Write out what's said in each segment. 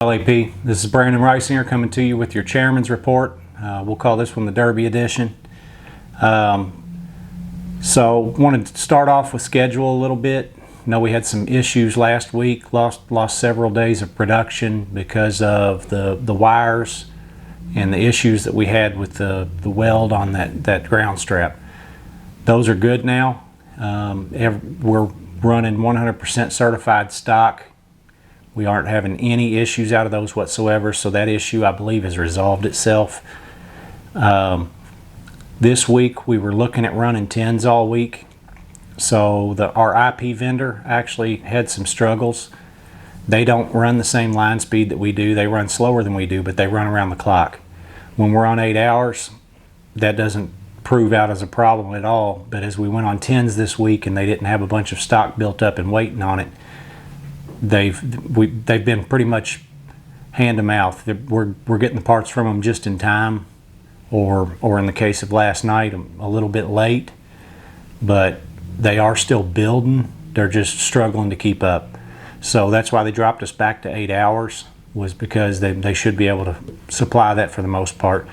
LAP. This is Brandon Reisinger coming to you with your Chairman's Report. We'll call this one the Derby Edition. So wanted to start off with schedule a little bit. Know we had some issues last week, lost several days of production because of the wires and the issues that we had with the weld on that ground strap. Those are good now. We're running 100% certified stock. We aren't having any issues out of those whatsoever, so that issue, I believe, has resolved itself. This week we were looking at running 10s all week. So our IP vendor actually had some struggles. They don't run the same line speed that we do. They run slower than we do, but they run around the clock. When we're on 8 hours, that doesn't prove out as a problem at all. But as we went on 10s this week and they didn't have a bunch of stock built up and waiting on it, they've been pretty much hand to mouth. We're getting the parts from them just in time, or in the case of last night, a little bit late. But they are still building. They're just struggling to keep up. So that's why they dropped us back to 8 hours, was because they should be able to supply that for the most part.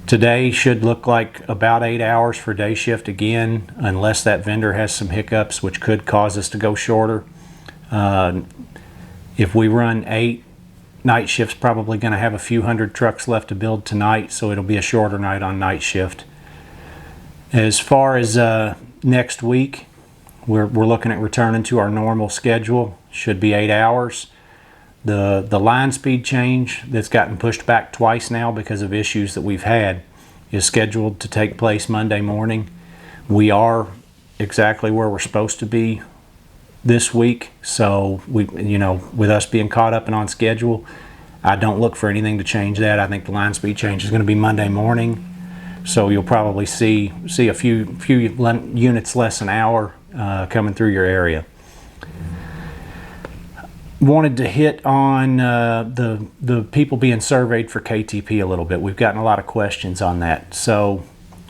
Today should look like about 8 hours for day shift again, unless that vendor has some hiccups, which could cause us to go shorter. If we run 8, night shift's probably going to have a few hundred trucks left to build tonight, so it'll be a shorter night on night shift. As far as next week, we're looking at returning to our normal schedule. Should be 8 hours. The line speed change that's gotten pushed back twice now because of issues that we've had is scheduled to take place Monday morning. We are exactly where we're supposed to be this week, so with us being caught up and on schedule, I don't look for anything to change that. I think the line speed change is going to be Monday morning, so you'll probably see a few units less an hour coming through your area. Wanted to hit on the people being surveyed for KTP a little bit. We've gotten a lot of questions on that. So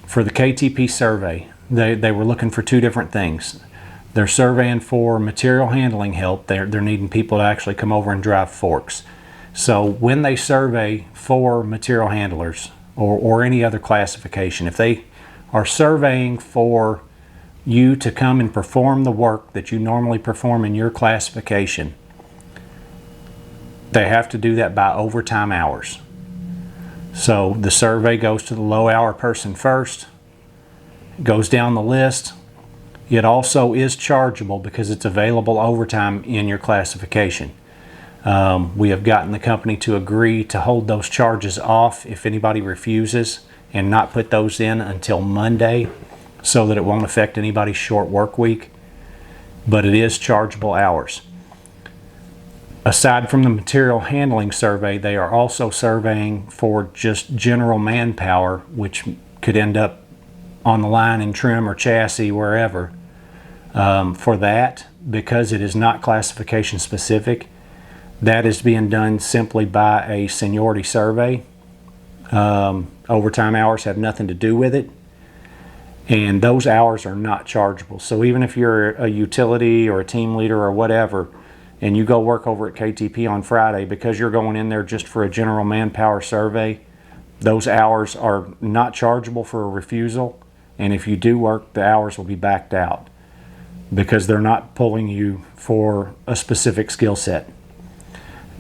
for the KTP survey, they were looking for two different things. They're surveying for material handling help. They're needing people to actually come over and drive forks. So when they survey for material handlers or any other classification, if they are surveying for you to come and perform the work that you normally perform in your classification, they have to do that by overtime hours. So the survey goes to the low hour person first, goes down the list. It also is chargeable because it's available overtime in your classification. We have gotten the company to agree to hold those charges off if anybody refuses, and not put those in until Monday, so that it won't affect anybody's short work week. But it is chargeable hours. Aside from the material handling survey, they are also surveying for just general manpower, which could end up on the line in trim or chassis, wherever. For that, because it is not classification specific, that is being done simply by a seniority survey. Overtime hours have nothing to do with it, and those hours are not chargeable. So even if you're a utility or a team leader or whatever, and you go work over at KTP on Friday, because you're going in there just for a general manpower survey, those hours are not chargeable for a refusal. And if you do work, the hours will be backed out because they're not pulling you for a specific skill set.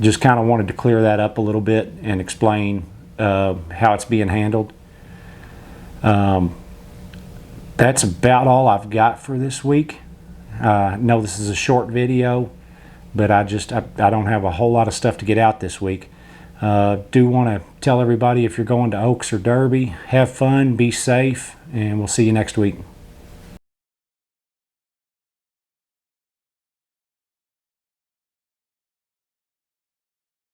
Just kind of wanted to clear that up a little bit and explain how it's being handled. That's about all I've got for this week. I know this is a short video, but I don't have a whole lot of stuff to get out this week. Do want to tell everybody, if you're going to Oaks or Derby, have fun, be safe, and we'll see you next week.